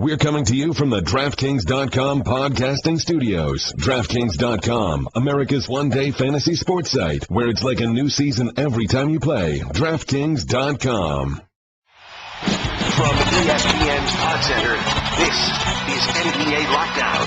We're coming to you from the DraftKings.com podcasting studios. DraftKings.com, America's one-day fantasy sports site, where it's like a new season every time you play. DraftKings.com. From ESPN Sports Center, this is NBA Lockdown.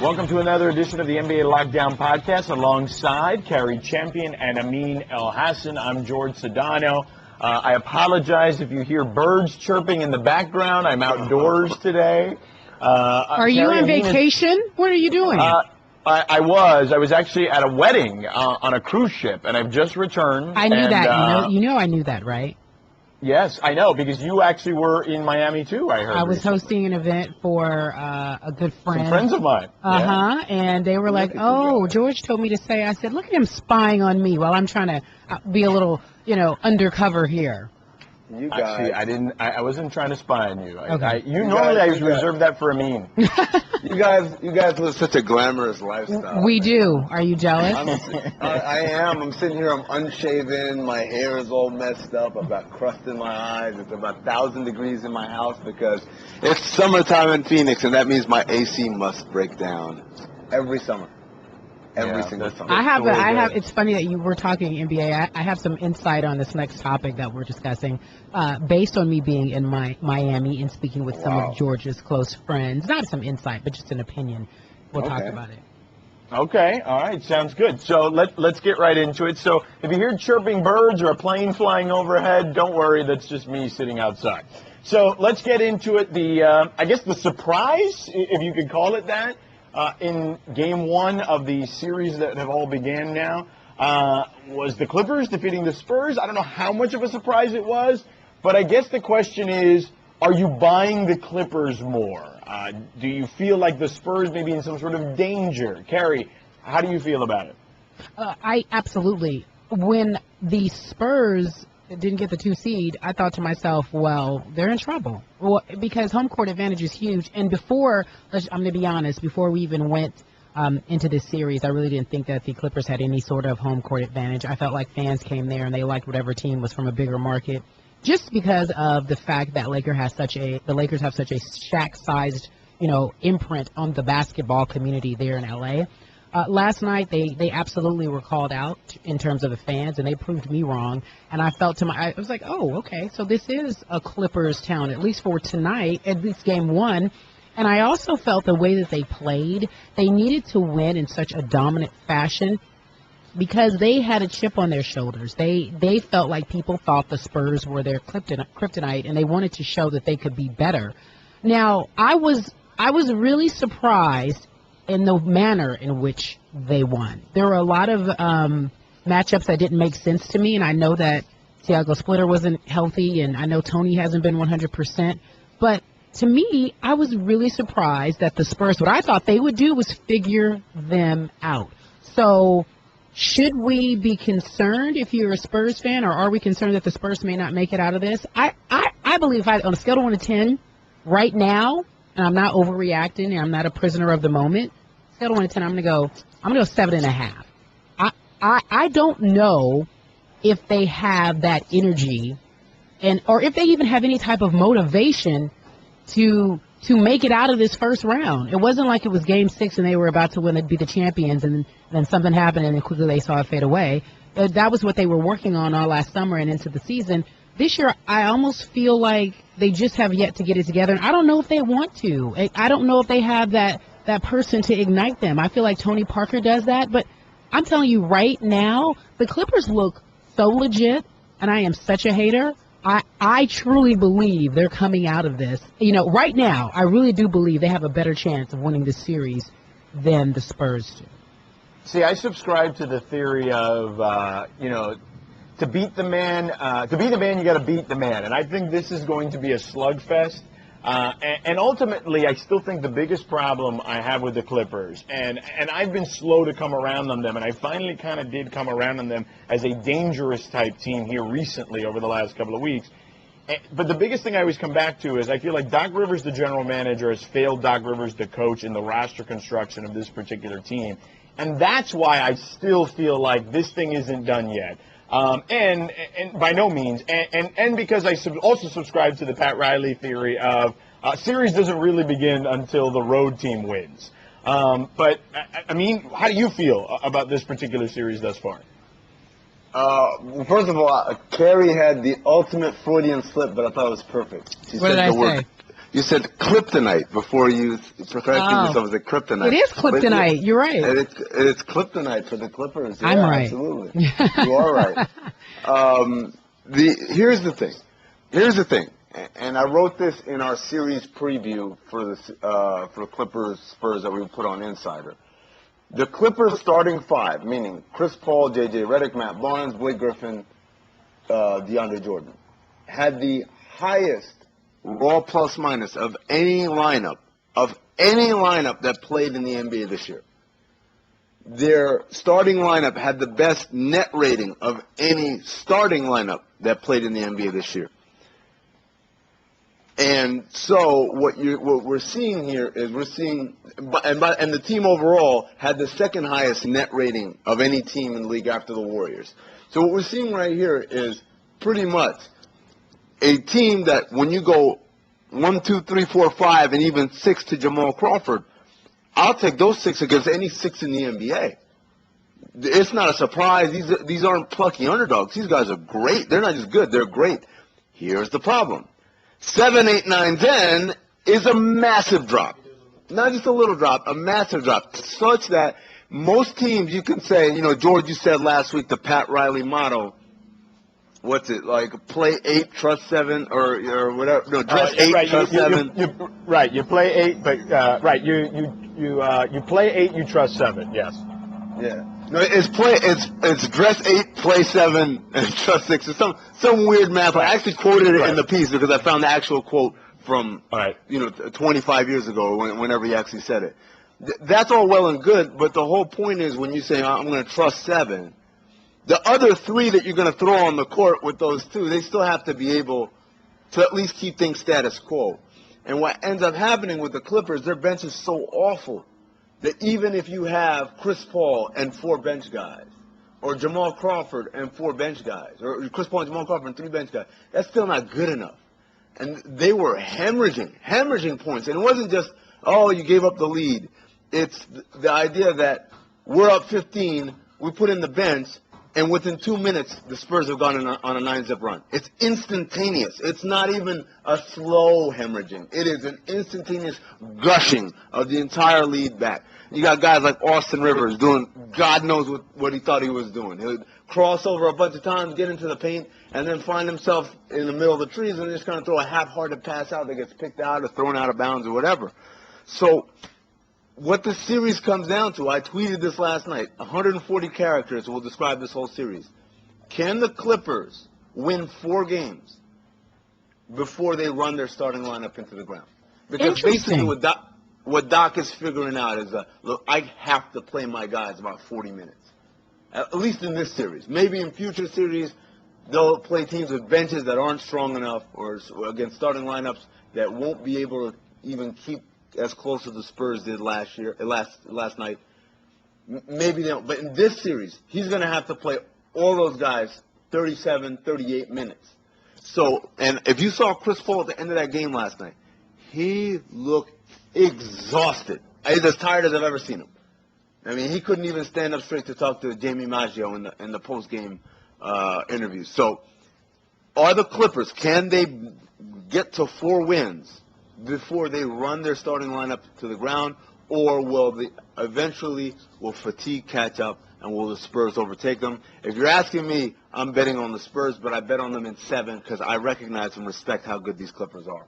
Welcome to another edition of the NBA Lockdown podcast alongside Cari champion and Amin Elhassan. I'm Jorge Sedano. I apologize if you hear birds chirping in the background. I'm outdoors today. Are you on vacation? What are you doing? I was actually at a wedding on a cruise ship, and I've just returned. I knew that. You know I knew that, right? Yes, I know, because you actually were in Miami, too, I heard. I was hosting an event for a good friend. Some friends of mine. Yeah. And they were like, oh, George told me to say, I said, look at him spying on me while I'm trying to be a little, undercover here. You guys. Actually, I wasn't trying to spy on you. Okay. Normally I reserve that for Amin. You guys live such a glamorous lifestyle. We do. Are you jealous? I am. I'm sitting here. I'm unshaven. My hair is all messed up. I've got crust in my eyes. It's about 1,000 degrees in my house because it's summertime in Phoenix, and that means my AC must break down every summer. Every single summer. I have. It's funny that you were talking NBA. I have some insight on this next topic that we're discussing, based on me being in Miami and speaking with some of George's close friends. Not some insight, but just an opinion. We'll talk about it. Okay. All right. Sounds good. So let's get right into it. So if you hear chirping birds or a plane flying overhead, don't worry. That's just me sitting outside. So let's get into it. I guess the surprise, if you could call it that. In game one of the series that have all began now, was the Clippers defeating the Spurs. I don't know how much of a surprise it was, but I guess the question is, are you buying the Clippers more? Do you feel like the Spurs may be in some sort of danger? Cari, how do you feel about it? I absolutely. When the Spurs didn't get the 2 seed, I thought to myself, well, they're in trouble. Well, because home court advantage is huge. And I'm going to be honest, before we even went into this series, I really didn't think that the Clippers had any sort of home court advantage. I felt like fans came there and they liked whatever team was from a bigger market, just because of the fact that the Lakers have such a Shaq-sized, imprint on the basketball community there in LA. Last night, they absolutely were called out in terms of the fans, and they proved me wrong. And I felt I was like, oh, okay, so this is a Clippers town, at least for tonight, at least game one. And I also felt the way that they played, they needed to win in such a dominant fashion because they had a chip on their shoulders. They felt like people thought the Spurs were their kryptonite, and they wanted to show that they could be better. Now, I was really surprised in the manner in which they won. There were a lot of matchups that didn't make sense to me, and I know that Thiago Splitter wasn't healthy, and I know Tony hasn't been 100%. But to me, I was really surprised that the Spurs, what I thought they would do was figure them out. So should we be concerned if you're a Spurs fan, or are we concerned that the Spurs may not make it out of this? I believe on a scale of 1 to 10, right now, and I'm not overreacting, and I'm not a prisoner of the moment. Scale of 1 to 10, I'm gonna go 7.5. I don't know if they have that energy, or if they even have any type of motivation to make it out of this first round. It wasn't like it was Game 6 and they were about to win and be the champions, and then something happened and then quickly they saw it fade away. That was what they were working on all last summer and into the season. This year, I almost feel like they just have yet to get it together. And I don't know if they want to. I don't know if they have that person to ignite them. I feel like Tony Parker does that. But I'm telling you right now, the Clippers look so legit, and I am such a hater. I truly believe they're coming out of this. Right now, I really do believe they have a better chance of winning this series than the Spurs do. See, I subscribe to the theory of, to beat the man, you got to beat the man. And I think this is going to be a slugfest. And ultimately, I still think the biggest problem I have with the Clippers, and I've been slow to come around on them, and I finally kind of did come around on them as a dangerous type team here recently over the last couple of weeks. But the biggest thing I always come back to is I feel like Doc Rivers, the general manager, has failed Doc Rivers, the coach, in the roster construction of this particular team. And that's why I still feel like this thing isn't done yet. And by no means, and because I also subscribe to the Pat Riley theory of Series doesn't really begin until the road team wins. But I mean, how do you feel about this particular series thus far? First of all, Cari had the ultimate Freudian slip, but I thought it was perfect. She What said did I the word. say? You said kryptonite before you corrected yourself as a kryptonite. It is kryptonite. You're right. It's kryptonite for the Clippers. Yeah, I'm right. Absolutely. You are right. Here's the thing. Here's the thing. And I wrote this in our series preview for Clippers Spurs that we put on Insider. The Clippers starting five, meaning Chris Paul, J.J. Redick, Matt Barnes, Blake Griffin, DeAndre Jordan, had the highest raw plus minus of any lineup that played in the NBA this year. Their starting lineup had the best net rating of any starting lineup that played in the NBA this year. And so what we're seeing here is and the team overall had the second highest net rating of any team in the league after the Warriors. So what we're seeing right here is pretty much a team that when you go 1, 2, 3, 4, 5, and even 6 to Jamal Crawford, I'll take those 6 against any 6 in the NBA. It's not a surprise. These aren't plucky underdogs. These guys are great. They're not just good. They're great. Here's the problem. 7, 8, 9, 10 is a massive drop. Not just a little drop, a massive drop. Such that most teams, you can say, George, you said last week the Pat Riley motto. What's it like? Play 8, trust 7, or whatever. No, dress 8, right, trust 7. Right, you play 8, but you play 8, you trust 7. Yes. Yeah. No, it's dress 8, play 7, and trust 6. It's some weird math. I actually quoted it in the piece because I found the actual quote from 25 years ago, whenever he actually said it. That's all well and good, but the whole point is when you say I'm going to trust 7. The other 3 that you're going to throw on the court with those 2, they still have to be able to at least keep things status quo. And what ends up happening with the Clippers, their bench is so awful that even if you have Chris Paul and 4 bench guys, or Jamal Crawford and 4 bench guys, or Chris Paul and Jamal Crawford and 3 bench guys, that's still not good enough. And they were hemorrhaging points. And it wasn't just, you gave up the lead. It's the idea that we're up 15, we put in the bench, and within 2 minutes, the Spurs have gone on a 9-zip run. It's instantaneous. It's not even a slow hemorrhaging. It is an instantaneous gushing of the entire lead back. You got guys like Austin Rivers doing God knows what he thought he was doing. He would cross over a bunch of times, get into the paint, and then find himself in the middle of the trees and just kind of throw a half-hearted pass out that gets picked out or thrown out of bounds or whatever. So what the series comes down to, I tweeted this last night, 140 characters will describe this whole series. Can the Clippers win 4 games before they run their starting lineup into the ground? Because basically what Doc is figuring out is, look, I have to play my guys about 40 minutes, at least in this series. Maybe in future series, they'll play teams with benches that aren't strong enough or against starting lineups that won't be able to even keep as close as the Spurs did last night. Maybe they don't. But in this series, he's going to have to play all those guys 37, 38 minutes. So, and if you saw Chris Paul at the end of that game last night, he looked exhausted. He's as tired as I've ever seen him. I mean, he couldn't even stand up straight to talk to Jamie Maggio in the post-game interview. So, are the Clippers, can they get to 4 wins before they run their starting lineup to the ground, or will fatigue catch up and will the Spurs overtake them? If you're asking me, I'm betting on the Spurs, but I bet on them in 7 because I recognize and respect how good these Clippers are.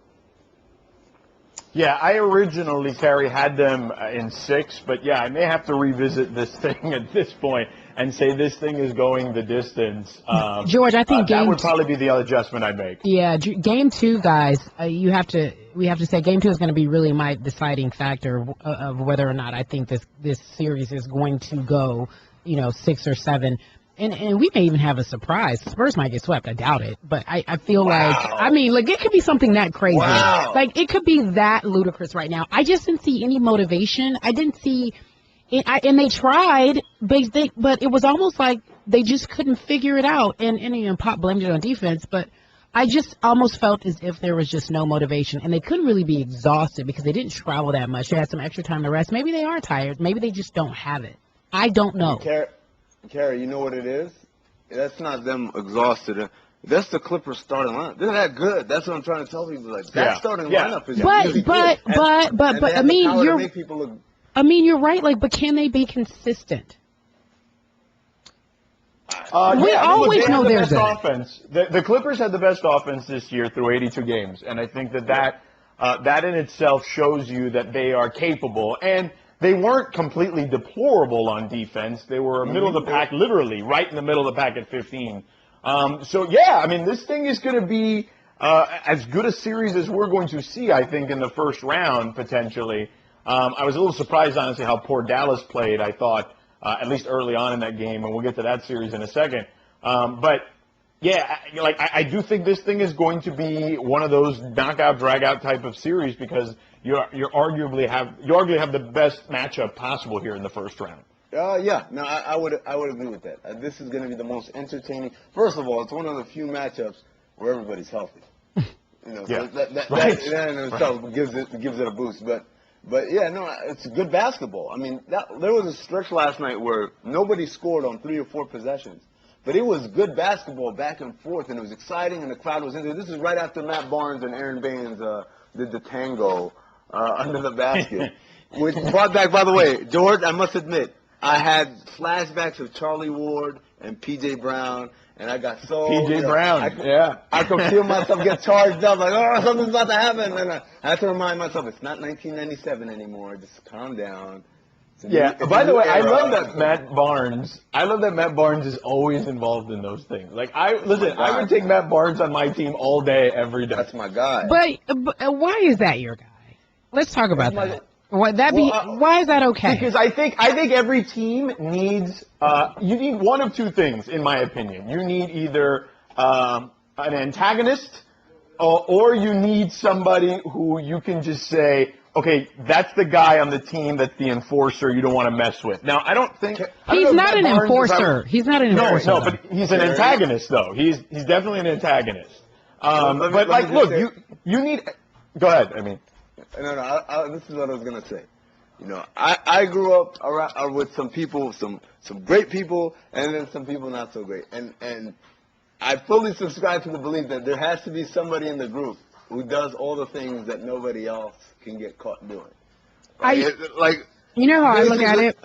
Yeah, I originally, Cari, had them in 6, but yeah, I may have to revisit this thing at this point and say this thing is going the distance. George, I think that would probably be the other adjustment I'd make. Yeah, game 2, guys, we have to say game 2 is going to be really my deciding factor of whether or not I think this series is going to go, 6 or 7. And we may even have a surprise. Spurs might get swept. I doubt it. But I feel like, it could be something that crazy. Wow. Like, it could be that ludicrous right now. I just didn't see any motivation. I didn't see it. And they tried, but it was almost like they just couldn't figure it out. And Pop blamed it on defense. But I just almost felt as if there was just no motivation, and they couldn't really be exhausted because they didn't travel that much. They had some extra time to rest. Maybe they are tired. Maybe they just don't have it. I don't know. Cari, you know what it is? That's not them exhausted. That's the Clippers starting lineup. They're that good. That's what I'm trying to tell people. Like that starting lineup is really good. But I mean, you're right. Like, but can they be consistent? We always know they're good. Offense. The Clippers had the best offense this year through 82 games, and I think that in itself shows you that they are capable. And they weren't completely deplorable on defense. They were middle of the pack, literally right in the middle of the pack at 15. So yeah, I mean, this thing is going to be as good a series as we're going to see, I think, in the first round potentially. I was a little surprised, honestly, how poor Dallas played. I thought. At least early on in that game, and we'll get to that series in a second. But yeah, like I do think this thing is going to be one of those knockout, drag-out type of series because you arguably have the best matchup possible here in the first round. Yeah, no, I would agree with that. This is going to be the most entertaining. First of all, it's one of the few matchups where everybody's healthy. So that in itself gives it a boost, But yeah, no, it's good basketball. I mean, there was a stretch last night where nobody scored on 3 or 4 possessions, but it was good basketball back and forth, and it was exciting, and the crowd was into it. This is right after Matt Barnes and Aaron Baines did the tango under the basket, which brought back, by the way, George, I must admit, I had flashbacks of Charlie Ward and P.J. Brown. And I got so Brown, I could feel myself get charged up, like, oh, something's about to happen. And I had to remind myself, it's not 1997 anymore. Just calm down. By the way, I love that Matt Barnes is always involved in those things. Like, I would take Matt Barnes on my team all day, every day. That's my guy. But why is that your guy? Let's talk about that. Why is that okay? Because I think every team needs you need one of two things, in my opinion. You need either an antagonist or you need somebody who you can just say, okay, that's the guy on the team that's the enforcer you don't want to mess with. Now, I don't think he's not an enforcer. He's not an enforcer. No, but he's an antagonist, though. He's definitely an antagonist. But like, look, you need. Go ahead. I mean. No, this is what I was going to say. I grew up around, with some people, some great people, and then some people not so great. And I fully subscribe to the belief that there has to be somebody in the group who does all the things that nobody else can get caught doing. You know how I look at it?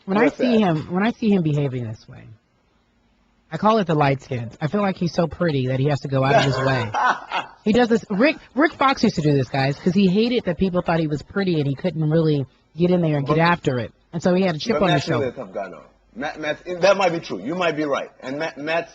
When I see him behaving this way, I call it the light skins. I feel like he's so pretty that he has to go out of his way. He does this. Rick Fox used to do this, guys, because he hated that people thought he was pretty and he couldn't really get in there and get after it. And so he had a chip on his shoulder. Matt's really a tough guy, though. Matt, that might be true. You might be right. And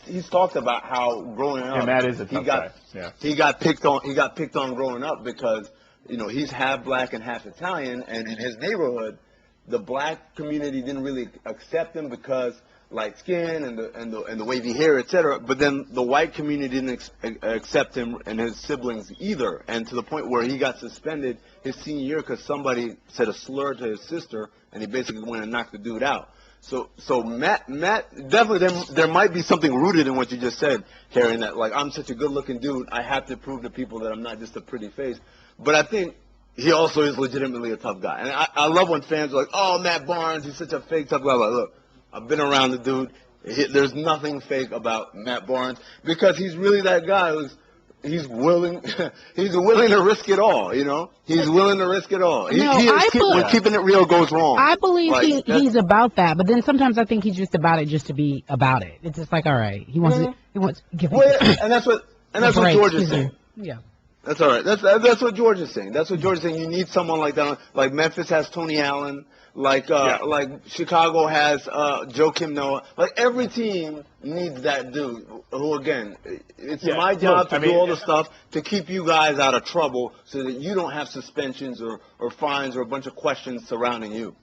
he's talked about how growing up, Matt is a tough guy. Yeah. He got picked on growing up because he's half black and half Italian, and in his neighborhood, the black community didn't really accept him because light skin and the wavy hair, etc. But then the white community didn't accept him and his siblings either, and to the point where he got suspended his senior year because somebody said a slur to his sister, and he basically went and knocked the dude out. So Matt definitely there might be something rooted in what you just said, Cari, that like I'm such a good-looking dude, I have to prove to people that I'm not just a pretty face. But I think he also is legitimately a tough guy, and I love when fans are like, "Oh, Matt Barnes, he's such a fake tough guy." Like, look. I've been around the dude. There's nothing fake about Matt Barnes because he's really that guy he's willing to risk it all, He's willing to risk it all. When keeping it real goes wrong. I believe he's about that, but then sometimes I think he's just about it just to be about it. It's just like, all right, he wants to give and that's what George is saying. Yeah. That's all right. That's what George is saying. That's what George is saying. You need someone like that. Like Memphis has Tony Allen. Like Chicago has Joakim Noah. Like every team needs that dude who, again, it's my job to do all the stuff to keep you guys out of trouble so that you don't have suspensions or fines or a bunch of questions surrounding you.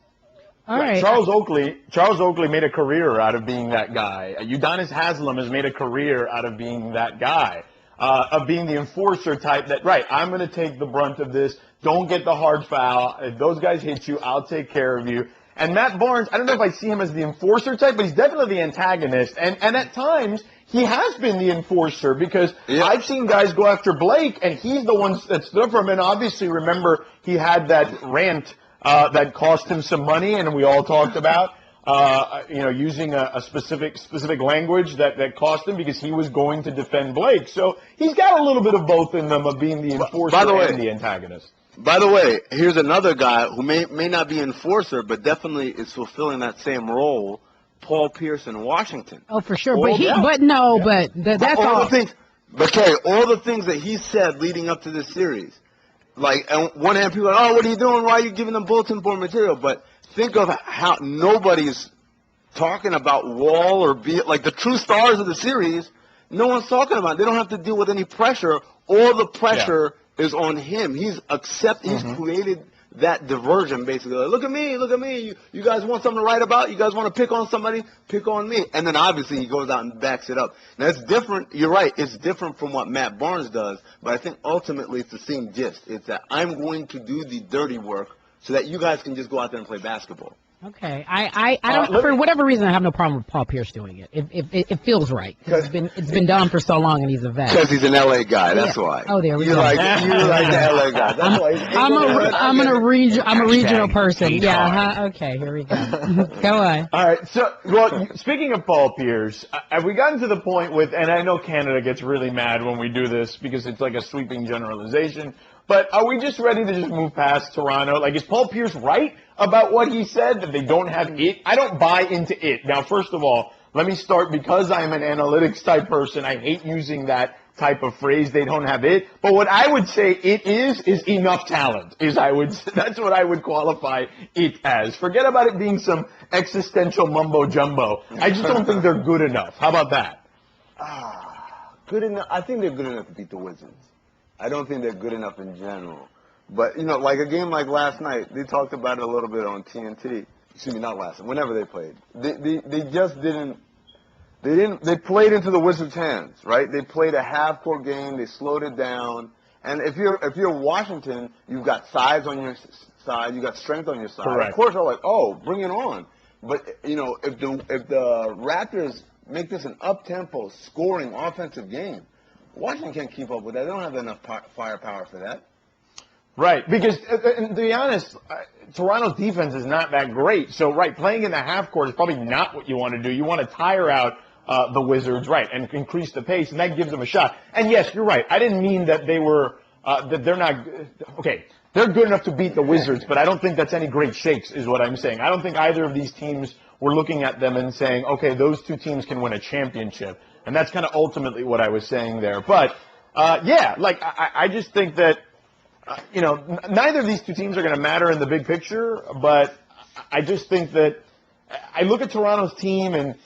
All right. Charles Oakley made a career out of being that guy. Udonis Haslem has made a career out of being that guy. Of being the enforcer type that, right, I'm going to take the brunt of this. Don't get the hard foul. If those guys hit you, I'll take care of you. And Matt Barnes, I don't know if I see him as the enforcer type, but he's definitely the antagonist. And at times, he has been the enforcer because I've seen guys go after Blake, and he's the one that stood up for him. And obviously, remember, he had that rant that cost him some money, and we all talked about, using a specific language that cost him because he was going to defend Blake. So he's got a little bit of both in them of being the enforcer and the antagonist. By the way, here's another guy who may not be enforcer, but definitely is fulfilling that same role. Paul Pierce in Washington. Oh, for sure. But That's all. The things, but Cari, all the things that he said leading up to this series. Like, on one hand, people are like, oh, what are you doing? Why are you giving them bulletin board material? But think of how nobody's talking about Wall or like the true stars of the series. No one's talking about it. They don't have to deal with any pressure. All the pressure is on him. He's created that diversion, basically. Like, look at me. You guys want something to write about? You guys want to pick on somebody? Pick on me. And then obviously he goes out and backs it up. Now it's different. You're right. It's different from what Matt Barnes does. But I think ultimately it's the same gist. It's that I'm going to do the dirty work so that you guys can just go out there and play basketball. Okay, I don't, for whatever reason, I have no problem with Paul Pierce doing it. It feels right. It's been done for so long, and he's a vet. Because he's an LA guy, that's why. Oh, there we go. You like the LA guy. That's why. I'm a regional person. Yeah. Okay, here we go. Go on. All right. So, well, speaking of Paul Pierce, have we gotten to the point with? And I know Canada gets really mad when we do this because it's like a sweeping generalization. But are we just ready to just move past Toronto? Like, is Paul Pierce right about what he said, that they don't have it? I don't buy into it. Now, first of all, let me start, because I'm an analytics type person, I hate using that type of phrase, they don't have it. But what I would say it is enough talent, that's what I would qualify it as. Forget about it being some existential mumbo jumbo. I just don't think they're good enough. How about that? Good enough. I think they're good enough to beat the Wizards. I don't think they're good enough in general. But, like a game like last night, they talked about it a little bit on TNT. Excuse me, not last night, whenever they played. They just didn't, they played into the Wizards' hands, right? They played a half-court game, they slowed it down. And if you're Washington, you've got size on your side, you've got strength on your side. Correct. Of course, they're like, oh, bring it on. But, if the Raptors make this an up-tempo, scoring, offensive game, Washington can't keep up with that. They don't have enough firepower for that. Right, because to be honest, Toronto's defense is not that great. So, playing in the half court is probably not what you want to do. You want to tire out the Wizards, and increase the pace, and that gives them a shot. And yes, you're right. I didn't mean that they were that they're not okay. They're good enough to beat the Wizards, but I don't think that's any great shakes, is what I'm saying. I don't think either of these teams were looking at them and saying, okay, those two teams can win a championship. And that's kind of ultimately what I was saying there. But, I just think that, neither of these two teams are going to matter in the big picture. But I just think that I look at Toronto's team and,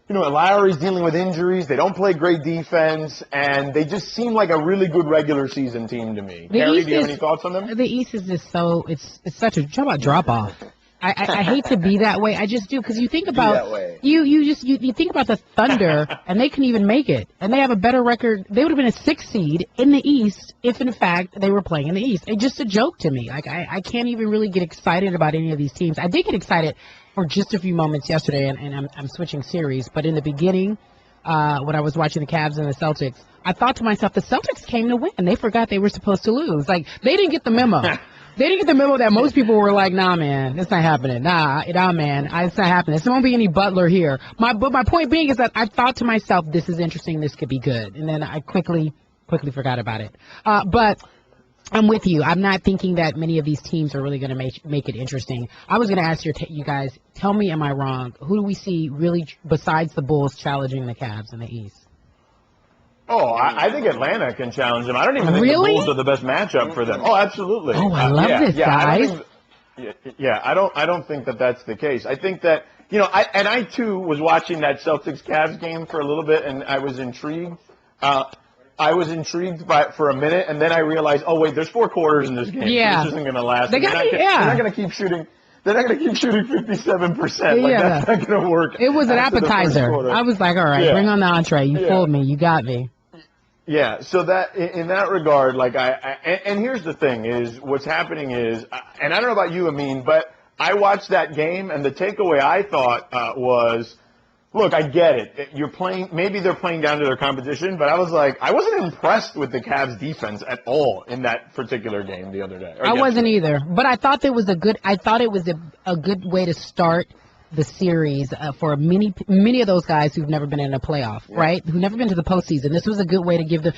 Lowry's dealing with injuries. They don't play great defense. And they just seem like a really good regular season team to me. Cari, do you have any thoughts on them? The East is just it's such a, talk about drop-off. I hate to be that way. I just do, because you think about you think about the Thunder, and they couldn't even make it, and they have a better record. They would have been a 6th seed in the East if, in fact, they were playing in the East. It's just a joke to me. Like I can't even really get excited about any of these teams. I did get excited for just a few moments yesterday, and I'm switching series. But in the beginning, when I was watching the Cavs and the Celtics, I thought to myself, the Celtics came to win. They forgot they were supposed to lose. Like, they didn't get the memo. They didn't get the memo that most people were like, nah, man, it's not happening. Nah, man, it's not happening. There won't be any Butler here. But my point being is that I thought to myself, this is interesting. This could be good. And then I quickly forgot about it. But I'm with you. I'm not thinking that many of these teams are really going to make it interesting. I was going to ask you guys, tell me, am I wrong? Who do we see really, besides the Bulls, challenging the Cavs in the East? Oh, I think Atlanta can challenge them. I don't even think the Bulls are the best matchup for them. Oh, absolutely. Oh, I love this, guys. I don't think that that's the case. I think that, I too was watching that Celtics-Cavs game for a little bit, and I was intrigued. I was intrigued for a minute, and then I realized, oh, wait, there's 4 quarters in this game. Yeah. So this isn't going to last. They're not going to keep shooting. They're not going to keep shooting 57%. Like, that's not going to work. It was an appetizer. I was like, all right, bring on the entree. You fooled me. You got me. Yeah, so that in that regard, and here's the thing is, what's happening is, and I don't know about you, Amin, but I watched that game, and the takeaway I thought was, look, I get it. You're playing. Maybe they're playing down to their competition, but I wasn't impressed with the Cavs defense at all in that particular game the other day. I wasn't either, but I thought it was a good way to start the series for many of those guys who've never been in a playoff, right? Who've never been to the postseason. This was a good way to give them.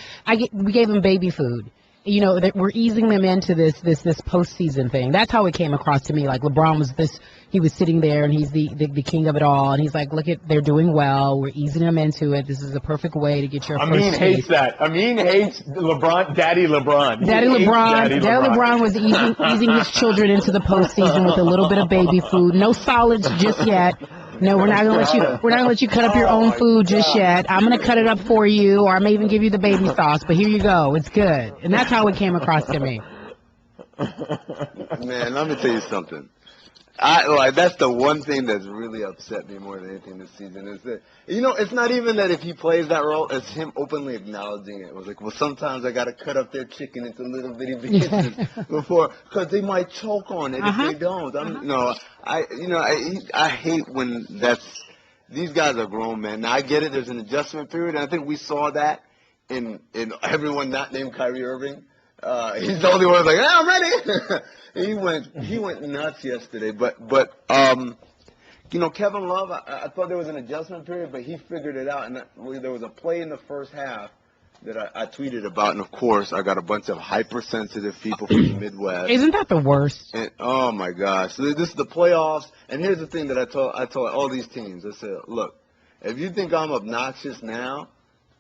We gave them baby food. You know, that we're easing them into this postseason thing. That's how it came across to me. Like LeBron was he was sitting there and he's the king of it all, and he's like, look they're doing well. We're easing them into it. This is a perfect way to get your first Amin hates taste. that. Amin hates LeBron, Daddy LeBron. Daddy LeBron was easing his children into the postseason with a little bit of baby food. No solids just yet. No, we're not gonna let you cut up your own food just yet. I'm gonna cut it up for you, or I may even give you the baby sauce. But here you go, it's good, and that's how it came across to me. Man, let me tell you something. That's the one thing that's really upset me more than anything this season is that, it's not even that if he plays that role, it's him openly acknowledging it. It was like, well, sometimes I got to cut up their chicken into little bitty pieces because they might choke on it if they don't. I hate when these guys are grown men. Now, I get it. There's an adjustment period, and I think we saw that in everyone not named Kyrie Irving. He's the only one who's like, I'm ready. He went nuts yesterday, but Kevin Love, I thought there was an adjustment period, but he figured it out. And there was a play in the first half that I tweeted about, and of course I got a bunch of hypersensitive people from the Midwest. Isn't that the worst? And, oh my gosh! So this is the playoffs, and here's the thing that I told all these teams. I said, look, if you think I'm obnoxious now,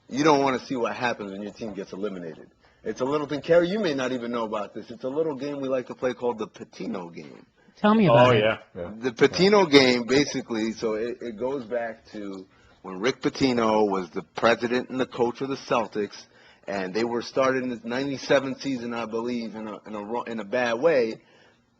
you don't want to see what happens when your team gets eliminated. It's a little thing. Cari, you may not even know about this. It's a little game we like to play called the Patino game. Tell me about it. Yeah. The Patino game, basically, so it goes back to when Rick Pitino was the president and the coach of the Celtics, and they were started in the '97 season, I believe, in a bad way.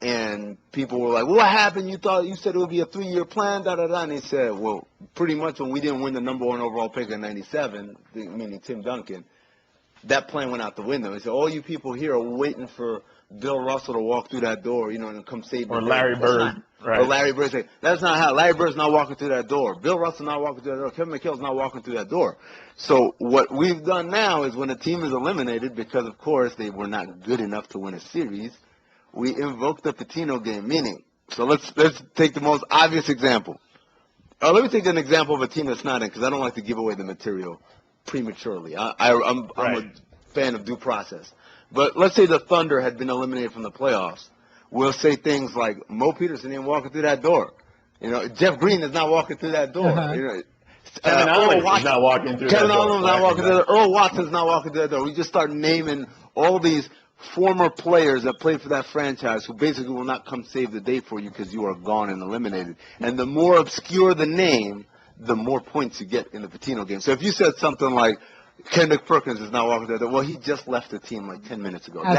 And people were like, well, what happened? You said it would be a 3-year plan, da-da-da. And they said, well, pretty much when we didn't win the number 1 overall pick in '97, meaning Tim Duncan, that plan went out the window. He said, all you people here are waiting for Bill Russell to walk through that door, and come save Or Larry Bird. Right. Or Larry Bird. Say, that's not how. Larry Bird's not walking through that door. Bill Russell's not walking through that door. Kevin McHale's not walking through that door. So what we've done now is when a team is eliminated, because, of course, they were not good enough to win a series, we invoke the Patino game, meaning, so let's take the most obvious example. Let me take an example of a team that's not in, because I don't like to give away the material prematurely. I'm a fan of due process. But let's say the Thunder had been eliminated from the playoffs. We'll say things like, Mo Peterson ain't walking through that door. Jeff Green is not walking through that door. Kevin Allen is not walking through that door. Kevin Allen is not walking through that door. Earl Watson's not walking through that door. We just start naming all these former players that played for that franchise who basically will not come save the day for you because you are gone and eliminated. And the more obscure the name, the more points you get in the Patino game. So if you said something like, Kendrick Perkins is not walking there. Well, he just left the team like 10 minutes ago. Okay.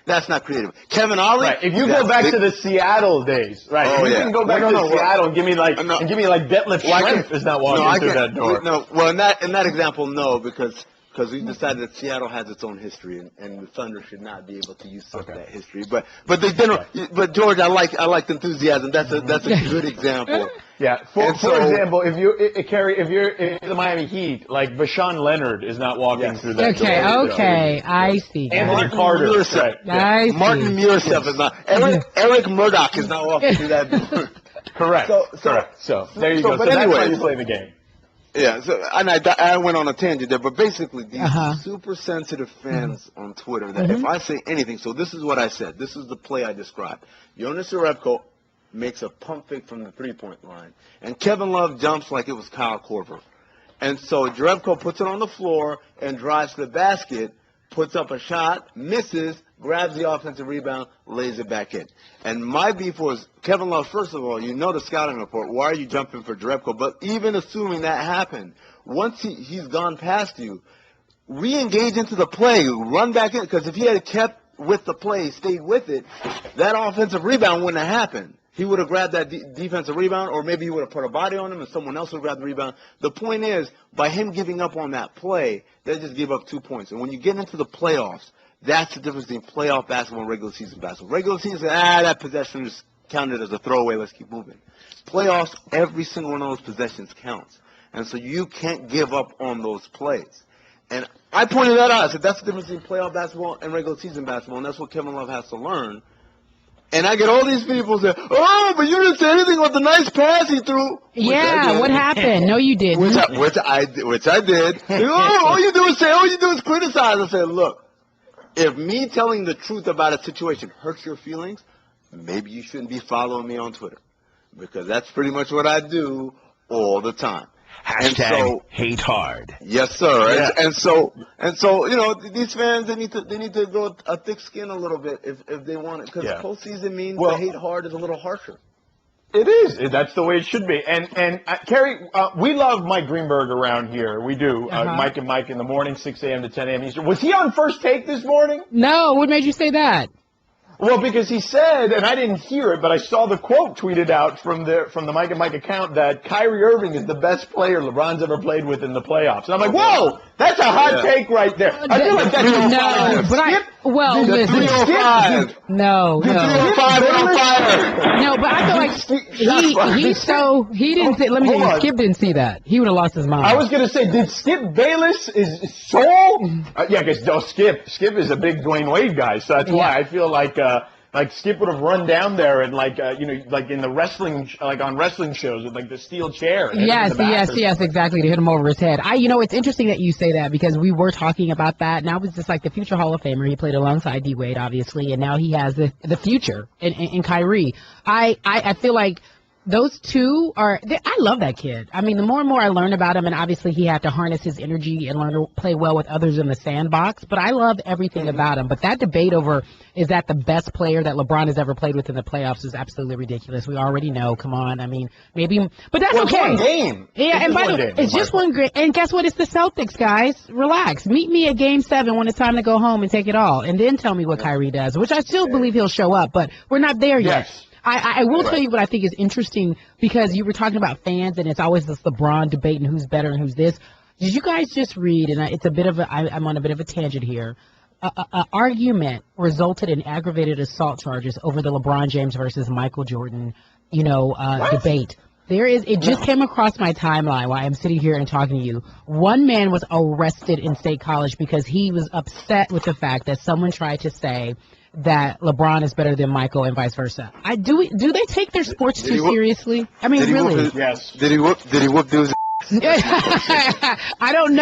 That's not creative. Kevin Ollie. Right. If you go back to the Seattle days, right? Oh, if you can go back to Seattle and give me like Detlef Schrempf is not walking through that door. No. Well, in that example, no, because we decided that Seattle has its own history, and the Thunder should not be able to usurp that history. But George, I like the enthusiasm. That's a good example. Yeah. For example, if you're the Miami Heat, like Vashawn Leonard is not walking through that door. Okay, I see. Anthony Carter. Martin Mursef is not. Eric Murdoch is not walking through that door. Correct. So there you go. But that's anyway, how you play the game. Yeah, and I went on a tangent there, but basically these super sensitive fans on Twitter that if I say anything, so this is what I said. This is the play I described. Jonas Jerebko makes a pump fake from the three-point line, and Kevin Love jumps like it was Kyle Korver. And so Jerebko puts it on the floor and drives to the basket, puts up a shot, misses, grabs the offensive rebound, lays it back in. And my beef was, Kevin Love, first of all, the scouting report. Why are you jumping for Jerebko? But even assuming that happened, once he's gone past you, re-engage into the play, run back in. Because if he had kept with the play, stayed with it, that offensive rebound wouldn't have happened. He would have grabbed that defensive rebound, or maybe he would have put a body on him and someone else would have grabbed the rebound. The point is, by him giving up on that play, they just gave up 2 points. And when you get into the playoffs, that's the difference between playoff basketball and regular season basketball. Regular season, that possession is count it as a throwaway. Let's keep moving. Playoffs, every single one of those possessions counts. And so you can't give up on those plays. And I pointed that out. I said that's the difference between playoff basketball and regular season basketball, and that's what Kevin Love has to learn. And I get all these people say, "Oh, but you didn't say anything about the nice pass he threw." Yeah, what happened? No, you didn't. Which I did. Oh, all you do is criticize. I said, look, if me telling the truth about a situation hurts your feelings, maybe you shouldn't be following me on Twitter, because that's pretty much what I do all the time. Hashtag hate hard. Yes, sir. Yeah. And so, these fans, they need to grow a thick skin a little bit if they want it, because postseason means the hate hard is a little harsher. It is. That's the way it should be. And Cari, we love Mike Greenberg around here. We do. Mike and Mike in the morning, 6 a.m. to 10 a.m. Eastern. Was he on First Take this morning? No. What made you say that? Well, because he said, and I didn't hear it, but I saw the quote tweeted out from the Mike and Mike account that Kyrie Irving is the best player LeBron's ever played with in the playoffs. And I'm like, whoa, that's a hot take right there. I feel like that's no, but listen, no. No, but I feel like he didn't say, Skip didn't see that. He would have lost his mind. I was going to say, did Skip Bayless is soul? Yeah, because Skip is a big Dwayne Wade guy, so that's why I feel like Skip would have run down there and like in the wrestling, like on wrestling shows with like the steel chair. Yes, exactly, to hit him over his head. It's interesting that you say that, because we were talking about that, and I was just like, the future Hall of Famer. He played alongside D Wade, obviously, and now he has the future in Kyrie. I feel like those two I love that kid. I mean, the more and more I learn about him, and obviously he had to harness his energy and learn to play well with others in the sandbox, but I love everything about him. But that debate over, is that the best player that LeBron has ever played with in the playoffs, is absolutely ridiculous. We already know. Come on. I mean, maybe, but that's okay. It's one game. Yeah, and by the way, it's just one game. And guess what? It's the Celtics, guys. Relax. Meet me at Game 7 when it's time to go home and take it all, and then tell me what Kyrie does, which I still believe he'll show up, but we're not there yet. Yes. I will tell you what I think is interesting, because you were talking about fans, and it's always this LeBron debate and who's better and who's this. Did you guys just read, and it's a bit of I'm on a bit of a tangent here, an argument resulted in aggravated assault charges over the LeBron James versus Michael Jordan, debate. It just came across my timeline while I'm sitting here and talking to you. One man was arrested in State College because he was upset with the fact that someone tried to say that LeBron is better than Michael and vice versa. Do they take their sports too seriously? I mean, really? Yes. Did he whoop dudes? I don't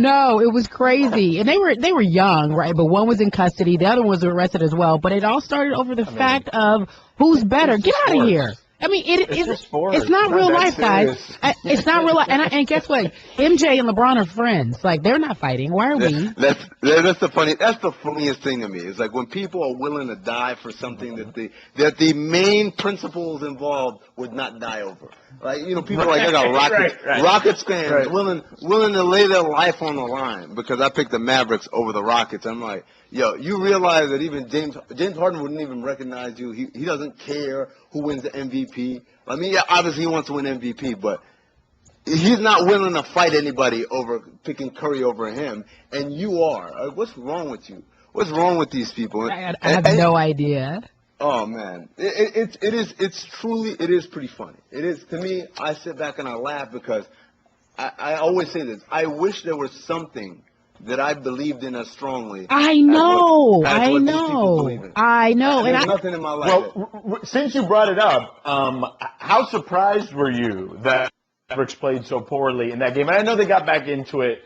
know. It was crazy, and they were young, right? But one was in custody, the other one was arrested as well. But it all started over the fact of who's better. Get out of here. I mean, it's not real life, guys. It's not real life. And guess what? MJ and LeBron are friends. Like, they're not fighting. Why are we? That's the funniest thing to me. It's like when people are willing to die for something that the main principles involved would not die over. Like, people like I got Rockets fans willing to lay their life on the line because I picked the Mavericks over the Rockets. I'm like, yo, you realize that even James Harden wouldn't even recognize you. He doesn't care who wins the MVP. I mean, yeah, obviously he wants to win MVP, but he's not willing to fight anybody over picking Curry over him, and you are. What's wrong with you? What's wrong with these people? I have no idea. Oh man, it is pretty funny. It is, to me. I sit back and I laugh because I always say this. I wish there was something that I believed in as strongly. I know. And there's nothing in my life. Well, since you brought it up, how surprised were you that Mavericks played so poorly in that game? And I know they got back into it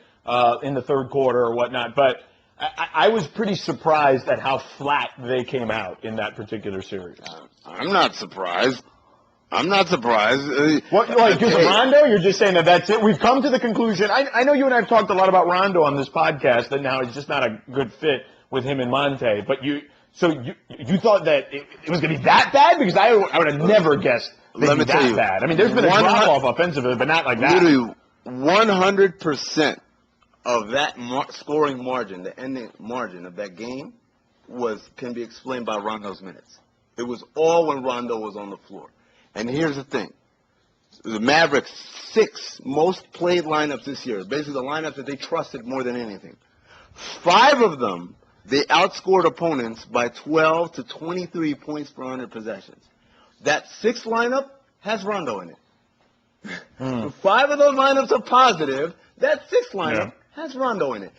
in the third quarter or whatnot, but I was pretty surprised at how flat they came out in that particular series. I'm not surprised. What, like, because of Rondo? You're just saying that's it? We've come to the conclusion. I know you and I have talked a lot about Rondo on this podcast, that now it's just not a good fit with him and Monte. But you thought that it was going to be that bad? Because I would have never guessed that that bad. I mean, there's been a drop-off offensively, but not like that. Literally 100% of that scoring margin, the ending margin of that game, can be explained by Rondo's minutes. It was all when Rondo was on the floor. And here's the thing. The Mavericks' 6 most played lineups this year, basically the lineups that they trusted more than anything. 5 of them, they outscored opponents by 12 to 23 points per 100 possessions. That sixth lineup has Rondo in it. 5 of those lineups are positive. That sixth lineup has Rondo in it.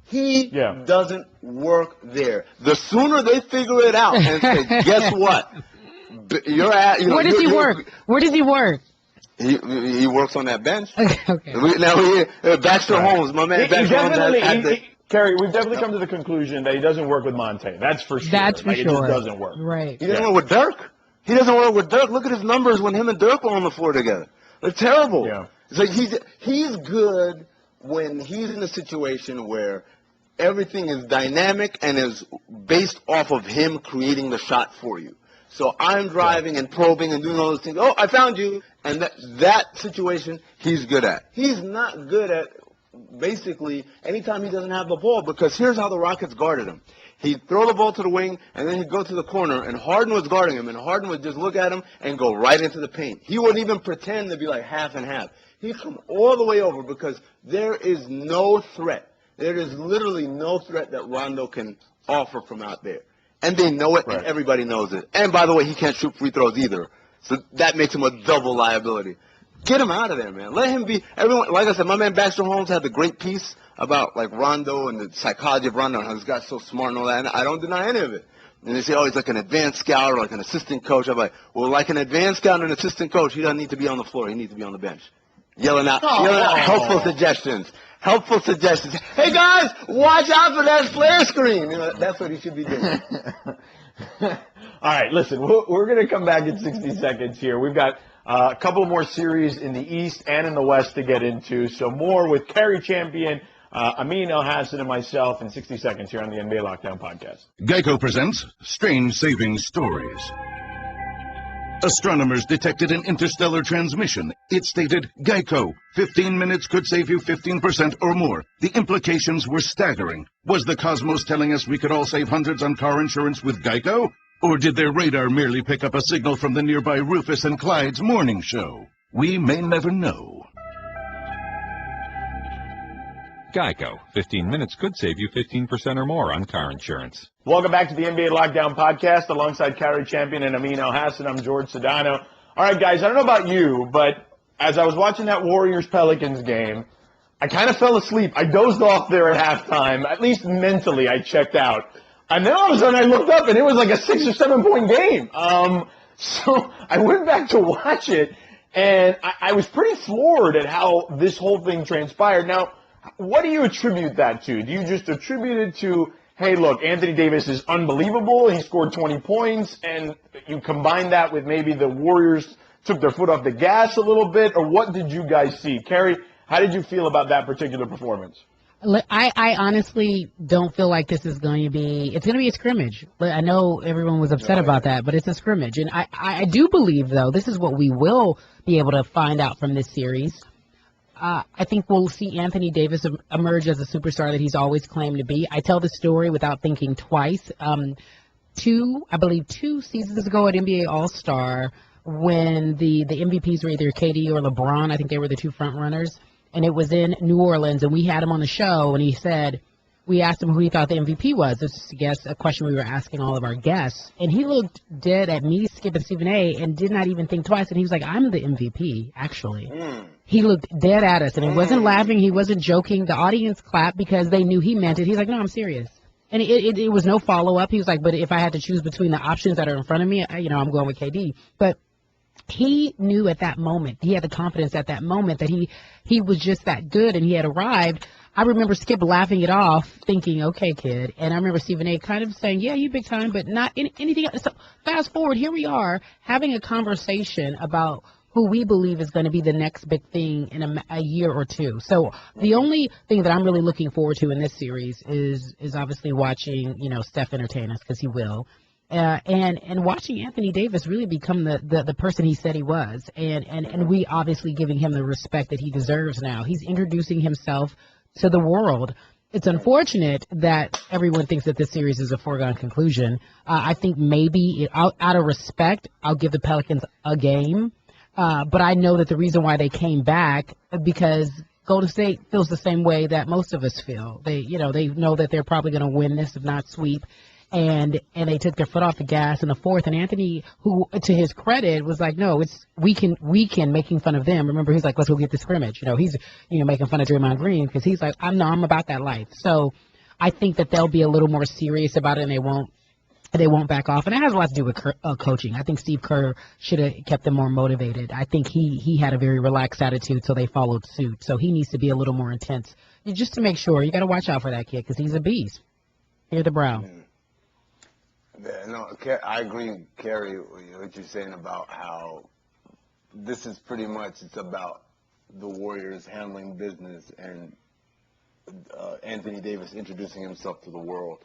He doesn't work there. The sooner they figure it out and say, guess what? You're at, Where does he work? Where does he work? He works on that bench. Okay. Now, Baxter Holmes, my man Baxter Holmes. Cari, we've definitely come to the conclusion that he doesn't work with Monte. That's for sure. That's for sure. It just doesn't work. Right. He doesn't work with Dirk. He doesn't work with Dirk. Look at his numbers when him and Dirk were on the floor together. They're terrible. Yeah. It's like he's good when he's in a situation where everything is dynamic and is based off of him creating the shot for you. So I'm driving and probing and doing all those things. Oh, I found you. And that situation he's good at. He's not good at basically anytime he doesn't have the ball, because here's how the Rockets guarded him. He'd throw the ball to the wing, and then he'd go to the corner, and Harden was guarding him, and Harden would just look at him and go right into the paint. He wouldn't even pretend to be like half and half. He'd come all the way over because there is no threat. There is literally no threat that Rondo can offer from out there. And they know it, and everybody knows it. And, by the way, he can't shoot free throws either. So that makes him a double liability. Get him out of there, man. Let him be – everyone. Like I said, my man Baxter Holmes had the great piece about, like, Rondo and the psychology of Rondo and how this guy's so smart and all that. And I don't deny any of it. And they say, oh, he's like an advanced scout or like an assistant coach. I'm like, well, like an advanced scout and an assistant coach, he doesn't need to be on the floor. He needs to be on the bench. Yelling out helpful suggestions. Helpful suggestions. Hey, guys, watch out for that flare screen. You know, that's what he should be doing. All right, listen, we're going to come back in 60 seconds here. We've got a couple more series in the East and in the West to get into. So more with Cari champion Amin, Elhassan, and myself in 60 seconds here on the NBA Lockdown Podcast. Geico presents Strange Saving Stories. Astronomers detected an interstellar transmission. It stated, Geico, 15 minutes could save you 15% or more. The implications were staggering. Was the cosmos telling us we could all save hundreds on car insurance with Geico? Or did their radar merely pick up a signal from the nearby Rufus and Clyde's morning show? We may never know. Geico. 15 minutes could save you 15% or more on car insurance. Welcome back to the NBA Lockdown Podcast alongside Cari champion and Amin Elhassan. I'm Jorge Sedano. All right, guys, I don't know about you, but as I was watching that Warriors-Pelicans game, I kind of fell asleep. I dozed off there at halftime. At least mentally, I checked out. And then all of a sudden I looked up and it was like a 6 or 7 point game. So I went back to watch it and I was pretty floored at how this whole thing transpired. Now, what do you attribute that to? Do you just attribute it to, hey, look, Anthony Davis is unbelievable. He scored 20 points and you combine that with maybe the Warriors took their foot off the gas a little bit? Or what did you guys see? Cari, how did you feel about that particular performance? I honestly don't feel like this is going to be – it's going to be a scrimmage. I know everyone was upset about that, but it's a scrimmage. And I do believe, though, this is what we will be able to find out from this series. I think we'll see Anthony Davis emerge as a superstar that he's always claimed to be. I tell the story without thinking twice. I believe 2 seasons ago at NBA All-Star when the MVPs were either KD or LeBron. I think they were the 2 front runners. And it was in New Orleans, and we had him on the show, and he said, we asked him who he thought the MVP was. This is a question we were asking all of our guests. And he looked dead at me, Skip, and Stephen A., and did not even think twice. And he was like, I'm the MVP, actually. He looked dead at us, and he wasn't laughing. He wasn't joking. The audience clapped because they knew he meant it. He's like, no, I'm serious. And it was no follow-up. He was like, but if I had to choose between the options that are in front of me, I'm going with KD. But he knew at that moment, he had the confidence at that moment that he was just that good and he had arrived. I remember Skip laughing it off, thinking, okay, kid. And I remember Stephen A. kind of saying, yeah, you big time, but not anything else. So fast forward, here we are having a conversation about who we believe is going to be the next big thing in a year or 2. So the only thing that I'm really looking forward to in this series is obviously watching, Steph entertain us, because he will. And watching Anthony Davis really become the person he said he was, and we obviously giving him the respect that he deserves now. He's introducing himself to the world. It's unfortunate that everyone thinks that this series is a foregone conclusion. I think maybe out of respect, I'll give the Pelicans a game, but I know that the reason why they came back because Golden State feels the same way that most of us feel. They know that they're probably going to win this, if not sweep. And they took their foot off the gas in the fourth. And Anthony, who, to his credit, was like, no, it's we can, making fun of them. Remember, he's like, let's go get the scrimmage. He's making fun of Draymond Green because he's like, I'm about that life. So I think that they'll be a little more serious about it, and they won't back off. And it has a lot to do with coaching. I think Steve Kerr should have kept them more motivated. I think he had a very relaxed attitude, so they followed suit. So he needs to be a little more intense just to make sure. You got to watch out for that kid because he's a beast. Hear the brow. Yeah, no, I agree, Cari, what you're saying about how this is pretty much, it's about the Warriors handling business and Anthony Davis introducing himself to the world,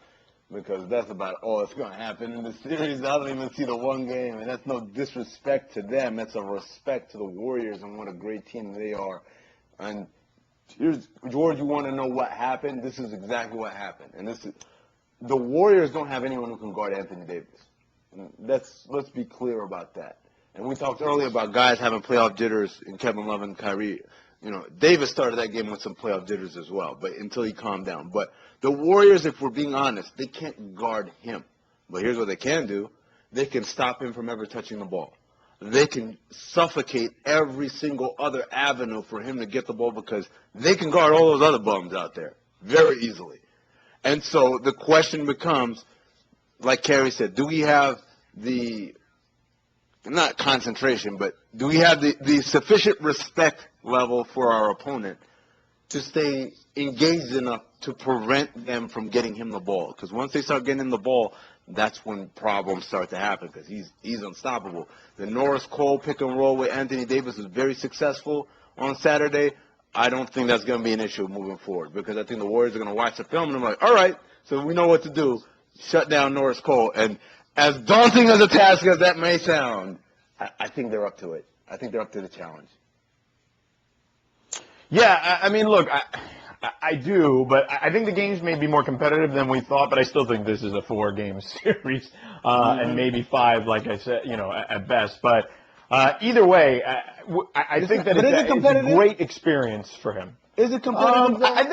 because that's about all that's going to happen in the series. I don't even see the one game, and that's no disrespect to them. That's a respect to the Warriors and what a great team they are. And here's, George, you want to know what happened? This is exactly what happened. And this is, the Warriors don't have anyone who can guard Anthony Davis. Let's be clear about that. And we talked earlier about guys having playoff jitters in Kevin Love and Kyrie. Davis started that game with some playoff jitters as well, but until he calmed down. But the Warriors, if we're being honest, they can't guard him. But here's what they can do. They can stop him from ever touching the ball. They can suffocate every single other avenue for him to get the ball, because they can guard all those other bums out there very easily. And so the question becomes, like Cari said, do we have the, not concentration, but do we have the sufficient respect level for our opponent to stay engaged enough to prevent them from getting him the ball? Because once they start getting him the ball, that's when problems start to happen, because he's unstoppable. The Norris Cole pick and roll with Anthony Davis was very successful on Saturday. I don't think that's going to be an issue moving forward, because I think the Warriors are going to watch the film and I'm like, all right, so we know what to do. Shut down Norris Cole. And as daunting as a task as that may sound, I think they're up to it. I think they're up to the challenge. Yeah, I mean, look, I do, but I think the games may be more competitive than we thought, but I still think this is a 4-game series, and maybe 5, like I said, at best. But either way, I think that it's a great experience for him. Is it competitive? I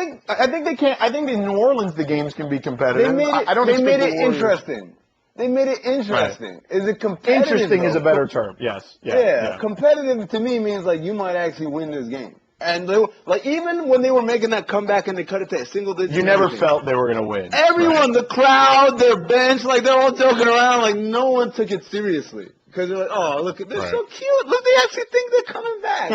think they can. I think in New Orleans the games can be competitive. They made it interesting. They made it interesting. Right. Is it competitive? Interesting is a better term. Yes. Yeah. Competitive to me means like you might actually win this game. And they were, like, even when they were making that comeback and they cut it to a single digit, you never felt they were going to win. Everyone, the crowd, their bench, like they're all joking around, like no one took it seriously. Because they're like, oh, look, they're so cute. Look, they actually think they're coming back.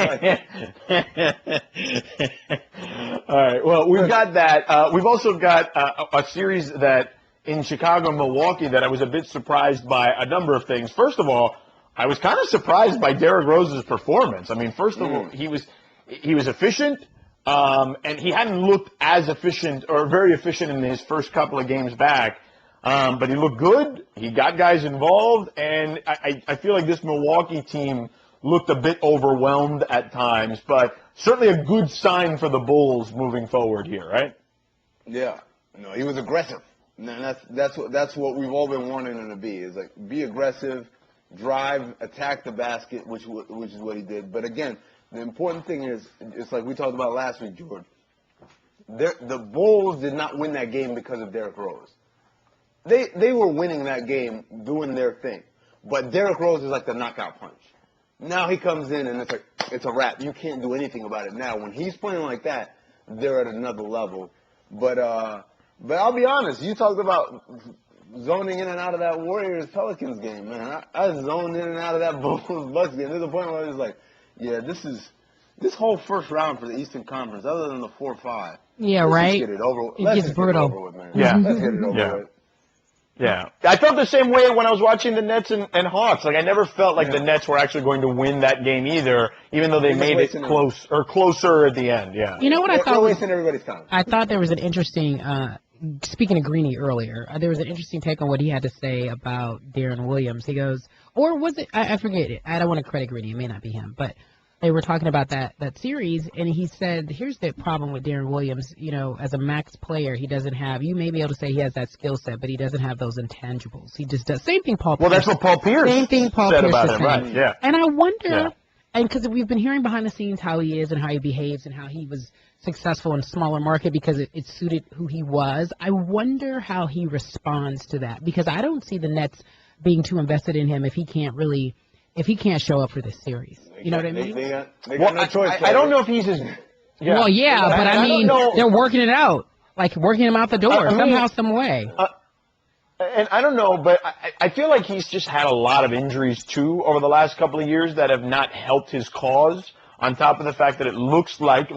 All right. Well, we've got that. We've also got a series that in Chicago and Milwaukee that I was a bit surprised by a number of things. First of all, I was kind of surprised by Derrick Rose's performance. I mean, first of all, he was efficient, and he hadn't looked as efficient or very efficient in his first couple of games back. But he looked good. He got guys involved, and I feel like this Milwaukee team looked a bit overwhelmed at times, but certainly a good sign for the Bulls moving forward here, right? Yeah. No, he was aggressive. And that's what we've all been wanting him to be. Is like be aggressive, drive, attack the basket, which is what he did. But again, the important thing is, it's like we talked about last week, George. The Bulls did not win that game because of Derrick Rose. They were winning that game doing their thing. But Derrick Rose is like the knockout punch. Now he comes in and it's like, it's a wrap. You can't do anything about it now. When he's playing like that, they're at another level. But I'll be honest, you talked about zoning in and out of that Warriors-Pelicans game, man. I zoned in and out of that Bulls-Bucks game. There's a point where I was like, yeah, this whole first round for the Eastern Conference, other than the 4-5. Yeah, right. Let's get it over. It gets brutal. Get it over with, man. Yeah. Let's get it over with. Yeah. I felt the same way when I was watching the Nets and Hawks. Like, I never felt like the Nets were actually going to win that game either, even though they made it close or closer at the end. Yeah. You know what I thought? Wasting everybody's time. I thought there was an interesting, speaking of Greeny earlier, there was an interesting take on what he had to say about Deron Williams. He goes, or was it, I forget it. I don't want to credit Greeny. It may not be him, but they were talking about that series, and he said, here's the problem with Deron Williams. You know, as a max player, he doesn't have, you may be able to say he has that skill set, but he doesn't have those intangibles. He just does. Same thing Paul Pierce. Well, that's what Paul Pierce Same thing Paul said Pierce about is him, saying. right? Yeah. And I wonder, and because we've been hearing behind the scenes how he is and how he behaves and how he was successful in a smaller market because it suited who he was. I wonder how he responds to that, because I don't see the Nets being too invested in him if he can't show up for this series. You know what I mean? They got no choice. I don't know if he's as... Yeah. Well, yeah, but I mean, they're working it out, like working him out the door somehow, some way. And I don't know, but I feel like he's just had a lot of injuries, too, over the last couple of years that have not helped his cause, on top of the fact that it looks like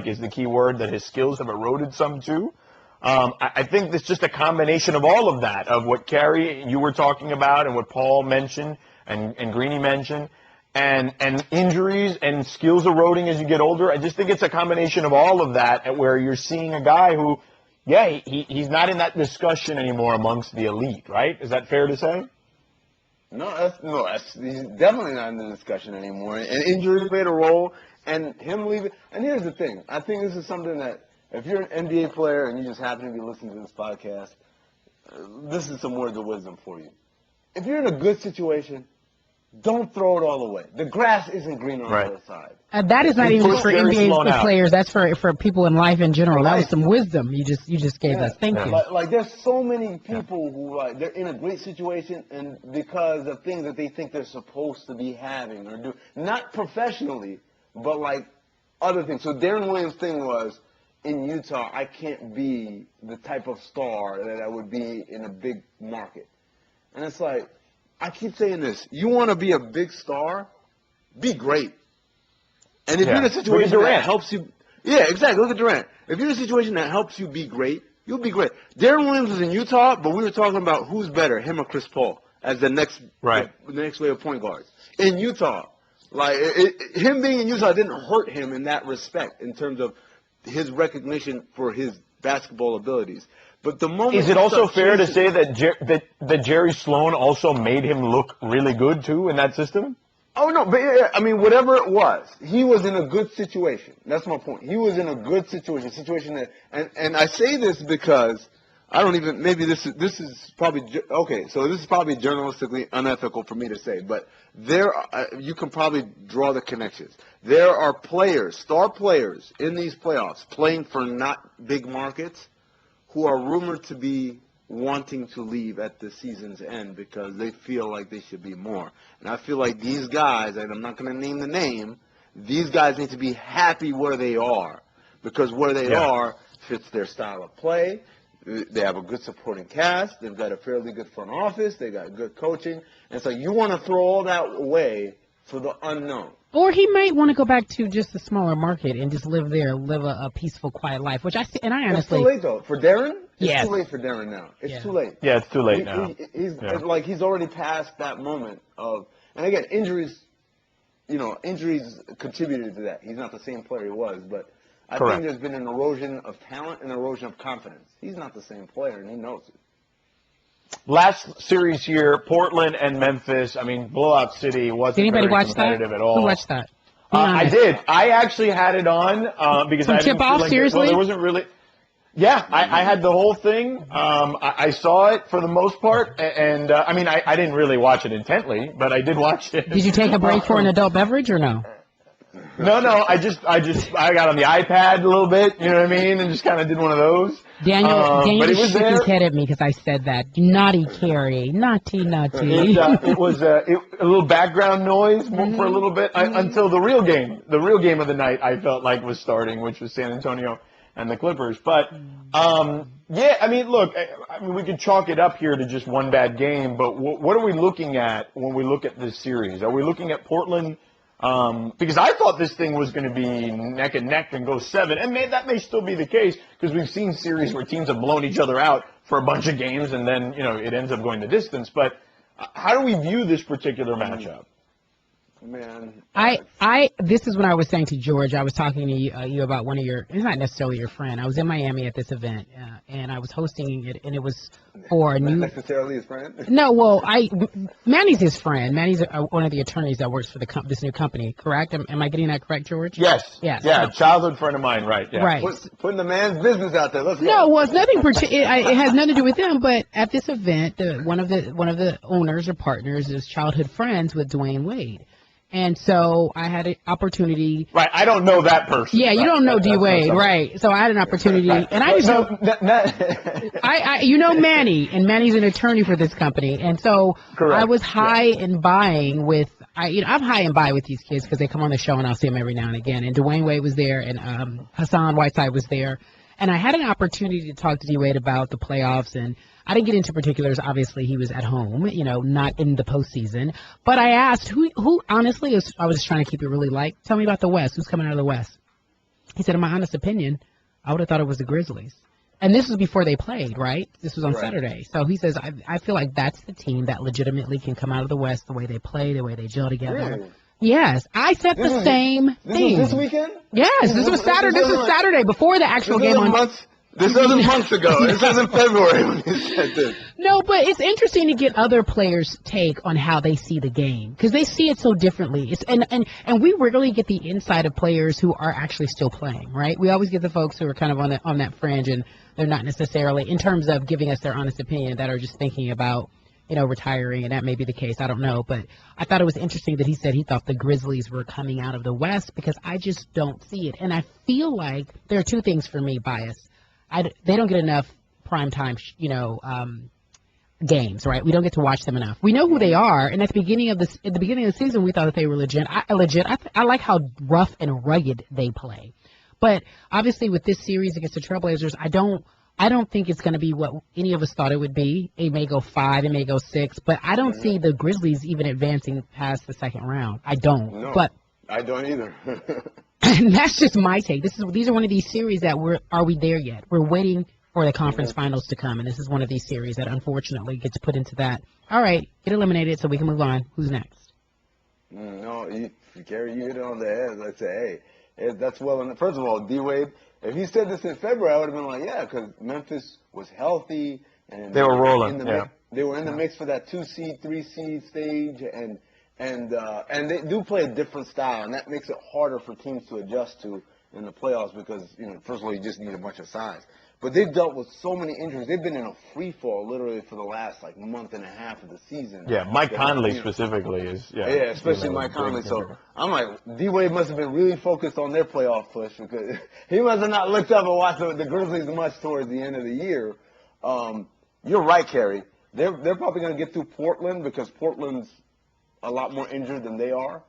is the key word, that his skills have eroded some, too. I think it's just a combination of all of that, of what Cari, you were talking about, and what Paul mentioned, and Greeny mentioned, and injuries and skills eroding as you get older. I just think it's a combination of all of that, where you're seeing a guy who, yeah, he's not in that discussion anymore amongst the elite, right? Is that fair to say? No, he's definitely not in the discussion anymore. And injuries played a role, and him leaving. And here's the thing. I think this is something that, if you're an NBA player and you just happen to be listening to this podcast, this is some words of wisdom for you. If you're in a good situation, don't throw it all away. The grass isn't green on the other side. That is not even for NBA players. That's for people in life in general. That was some wisdom you just gave us. Thank you. Like there's so many people who they're in a great situation, and because of things that they think they're supposed to be having or do, not professionally, but like other things. So Darren Williams' thing was, in Utah, I can't be the type of star that I would be in a big market. And it's like, I keep saying this. You want to be a big star? Be great. And if you're in a situation that helps you... Yeah, exactly. Look at Durant. If you're in a situation that helps you be great, you'll be great. Darren Williams was in Utah, but we were talking about who's better, him or Chris Paul, as the next wave of point guards. In Utah. Like, him being in Utah didn't hurt him in that respect, in terms of his recognition for his basketball abilities. But the moment is it also fair to say that Jerry Sloan also made him look really good too in that system? Oh no, but yeah, I mean, whatever it was, he was in a good situation. That's my point. He was in a good situation that, and I say this because I don't even, maybe this is probably okay. So this is probably journalistically unethical for me to say, but you can probably draw the connections. There are players, star players in these playoffs playing for not big markets, who are rumored to be wanting to leave at the season's end because they feel like they should be more. And I feel like these guys, and I'm not going to name the name, these guys need to be happy where they are, because where they are fits their style of play. They have a good supporting cast. They've got a fairly good front office. They got good coaching. And so you want to throw all that away for the unknown. Or he might want to go back to just a smaller market and just live there, live a peaceful, quiet life, which I honestly... It's too late, though. For Darren? It's too late for Darren now. It's too late. Yeah, it's too late now. He's already past that moment of... And again, injuries contributed to that. He's not the same player he was, but I think there's been an erosion of talent and erosion of confidence. He's not the same player, and he knows it. Last series here, Portland and Memphis. I mean, blowout city wasn't very competitive at all. Who watched that? I did. I actually had it on because I didn't feel like seriously? There wasn't really. Yeah, I had the whole thing. I saw it for the most part, and I mean, I didn't really watch it intently, but I did watch it. Did you take a break for an adult beverage or no? No. I got on the iPad a little bit, you know what I mean, and just kind of did one of those. Daniel shook his head at me because I said that. Naughty Cari. Naughty. It was a little background noise for a little bit until the real game of the night I felt like was starting, which was San Antonio and the Clippers. But, I mean, look, we could chalk it up here to just one bad game, but what are we looking at when we look at this series? Are we looking at Portland? Because I thought this thing was going to be neck and neck and go 7, and that may still be the case because we've seen series where teams have blown each other out for a bunch of games and then it ends up going the distance. But how do we view this particular matchup? Man, this is what I was saying to George. I was talking to you about one of your, it's not necessarily your friend. I was in Miami at this event, and I was hosting it, and it was for a not new... necessarily his friend? No, well, Manny's his friend. Manny's one of the attorneys that works for this new company, correct? Am I getting that correct, George? Yes. Yes. Yeah, childhood friend of mine, right. Yeah. Right. Putting the man's business out there. Let's go. No, well, it's nothing. It has nothing to do with them. But at this event, one of the owners or partners is childhood friends with Dwayne Wade. And so I had an opportunity. Right, I don't know that person. Yeah, you don't know D-Wade, right? So I had an opportunity, and I just you know Manny, and Manny's an attorney for this company, and so Correct. I was high in buying with. I'm high and buy with these kids because they come on the show and I'll see them every now and again. And Dwayne Wade was there, and Hassan Whiteside was there, and I had an opportunity to talk to D-Wade about the playoffs, and I didn't get into particulars. Obviously, he was at home, not in the postseason. But I asked who honestly, I was just trying to keep it really light. Tell me about the West. Who's coming out of the West? He said, in my honest opinion, I would have thought it was the Grizzlies. And this was before they played, right? This was on Saturday. So he says, I feel like that's the team that legitimately can come out of the West, the way they play, the way they gel together. Really? Yes, I said the same thing. This weekend? Yes, this was Saturday. This was Saturday before the actual game on. This wasn't months ago. This was in February when you said this. No, but it's interesting to get other players' take on how they see the game because they see it so differently. And we rarely get the insight of players who are actually still playing, right? We always get the folks who are kind of on that fringe and they're not necessarily, in terms of giving us their honest opinion, that are just thinking about, retiring, and that may be the case. I don't know, but I thought it was interesting that he said he thought the Grizzlies were coming out of the West because I just don't see it. And I feel like there are two things for me, bias. They don't get enough primetime, games, right? We don't get to watch them enough. We know who they are, and at the beginning of the season, we thought that they were legit. I like how rough and rugged they play, but obviously with this series against the Trailblazers, I don't think it's going to be what any of us thought it would be. It may go 5, it may go 6, but I don't see the Grizzlies even advancing past the second round. I don't. No, but I don't either. and that's just my take. These are one of these series that are we there yet? We're waiting for the conference finals to come, and this is one of these series that unfortunately gets put into that. All right, get eliminated so we can move on. Who's next? No, Cari, you hit it on the head. Let's say, hey, that's well. And first of all, D-Wade, if he said this in February, I would have been like, yeah, because Memphis was healthy and they were rolling. They were in the mix for that 2-seed, 3-seed stage, and they do play a different style, and that makes it harder for teams to adjust to in the playoffs because, first of all, you just need a bunch of size. But they've dealt with so many injuries. They've been in a free fall literally for the last month and a half of the season. Yeah, Mike Conley specifically is. Yeah, especially Mike Conley. So I'm like, D-Wade must have been really focused on their playoff push because he must have not looked up and watched the Grizzlies much towards the end of the year. You're right, Cari. They're probably going to get through Portland because Portland's a lot more injured than they are.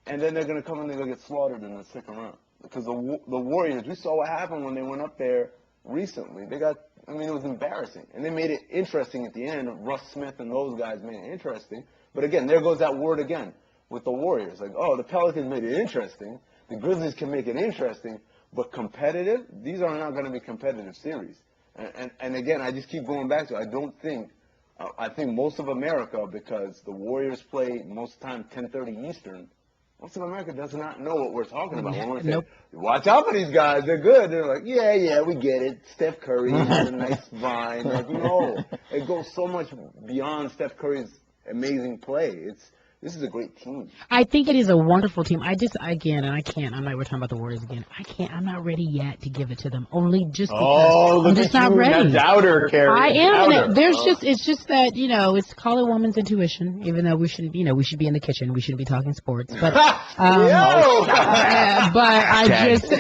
And then they're going to come and they're going to get slaughtered in the second round. Because the Warriors, we saw what happened when they went up there recently. It was embarrassing. And they made it interesting at the end. Russ Smith and those guys made it interesting. But again, there goes that word again with the Warriors. The Pelicans made it interesting. The Grizzlies can make it interesting. But competitive, these are not going to be competitive series. And again, I just keep going back to it. I think most of America, because the Warriors play most of the time 10:30 Eastern, most of America does not know what we're talking about. When we say, watch out for these guys, they're good. They're like, yeah, we get it. Steph Curry has a nice vine. No, it goes so much beyond Steph Curry's amazing play. This is a great team. I think it is a wonderful team. We're talking about the Warriors again. I'm not ready yet to give it to them. Only just because I'm just not ready. Doubter, Cari. I am. It's just that, it's call it woman's intuition, even though we shouldn't, we should be in the kitchen. We shouldn't be talking sports. But,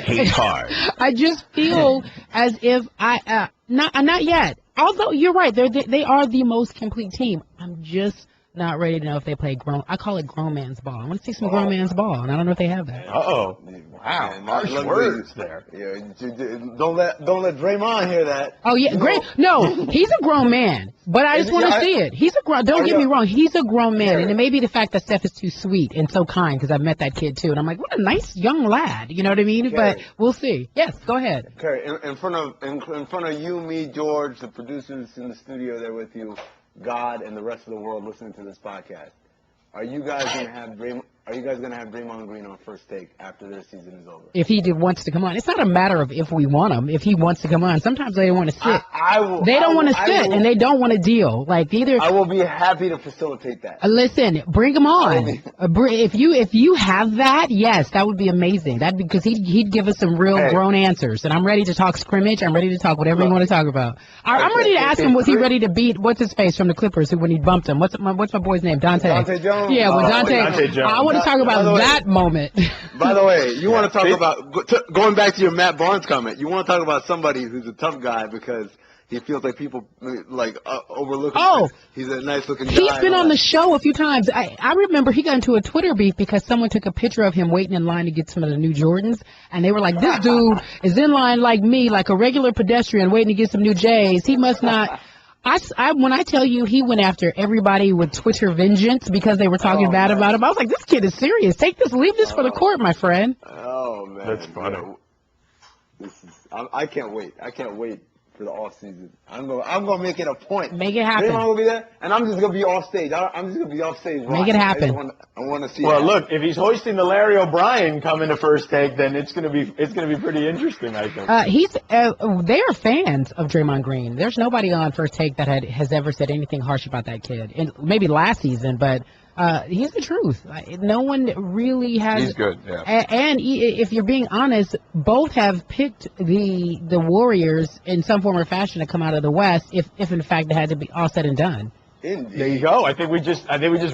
hate hard. I just feel as if not yet. Although you're right. They are the most complete team. I'm just not ready to know if they play I call it grown man's ball. I want to see some grown man's ball, and I don't know if they have that. Wow, harsh words there. Yeah, don't let Draymond hear that. Oh yeah, great. No, he's a grown man, but I just want to see it. He's a grown. Don't get me wrong. He's a grown man, and it may be the fact that Steph is too sweet and so kind because I've met that kid too, and I'm like, what a nice young lad. You know what I mean? Cari. But we'll see. Yes, go ahead. Cari, in front of you, me, George, the producers in the studio there with you, God and the rest of the world listening to this podcast. Are you guys going to have Draymond? are you guys going to have Draymond Green on First Take after their season is over? If he wants to come on. It's not a matter of if we want him. If he wants to come on. Sometimes they don't want to sit. They don't want to sit, and they don't want to deal. Like, either. I will be happy to facilitate that. Listen, bring him on. If you have that, yes, that would be amazing. That'd be, because he'd give us some real grown answers. And I'm ready to talk scrimmage. I'm ready to talk whatever you want to talk about. I'm ready to ask him, was he ready to beat, what's his face from the Clippers when he bumped him? What's my boy's name? Dante Jones? Yeah, when Dante Jones. I want to talk about that moment. By the way, you want to talk about, going back to your Matt Barnes comment, you want to talk about somebody who's a tough guy because he feels like people overlook him. Oh, he's a nice looking guy. He's been on the show a few times. I remember he got into a Twitter beef because someone took a picture of him waiting in line to get some of the new Jordans, and they were like, "This dude is in line like me, like a regular pedestrian waiting to get some new J's. He must not." When I tell you he went after everybody with Twitter vengeance because they were talking bad about him, I was like, this kid is serious. Leave this for the court, my friend. Oh, man. That's funny. I can't wait. I can't wait for the off season. I'm gonna make it a point. Make it happen. Draymond will be there, and I'm just gonna be off stage. I'm just gonna be off stage. Make it happen. I want to see. Well, look, if he's hoisting the Larry O'Brien coming to First Take, then it's gonna be pretty interesting, I think. They are fans of Draymond Green. There's nobody on First Take that has ever said anything harsh about that kid. And maybe last season, but he's the truth. No one really has. He's good, yeah. And if you're being honest, both have picked the Warriors in some form or fashion to come out of the West, if in fact it had to be all said and done. Indeed. There you go. I think we just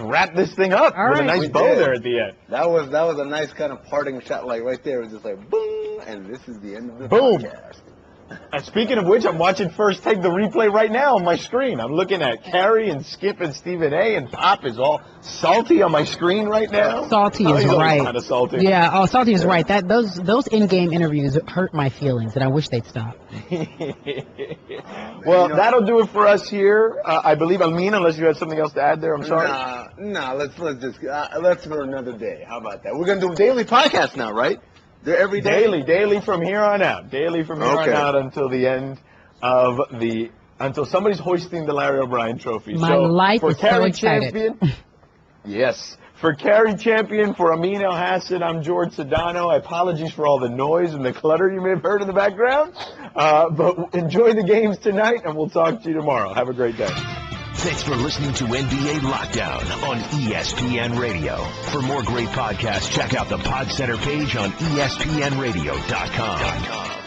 wrapped this thing up with a nice bow there at the end. That was a nice kind of parting shot, like right there. It was just like boom, and this is the end of the Boom. podcast. Speaking of which, I'm watching First Take the replay right now on my screen. I'm looking at Cari and Skip and Stephen A. and Pop is all salty on my screen right now. Salty is right. Kind of salty. Yeah, Salty is right. Those in-game interviews hurt my feelings, and I wish they'd stop. Well, that'll do it for us here. I believe, Amin, unless you had something else to add there, I'm sorry. Nah. Let's for another day. How about that? We're gonna do a daily podcast now, right? They're every day? Daily from here on out. Daily from here on out until the end of until somebody's hoisting the Larry O'Brien trophy. My life is so excited. Champion, yes. For Cari champion, for Amin Elhassan, I'm Jorge Sedano. Apologies for all the noise and the clutter you may have heard in the background. But enjoy the games tonight, and we'll talk to you tomorrow. Have a great day. Thanks for listening to NBA Lockdown on ESPN Radio. For more great podcasts, check out the Pod Center page on ESPNradio.com.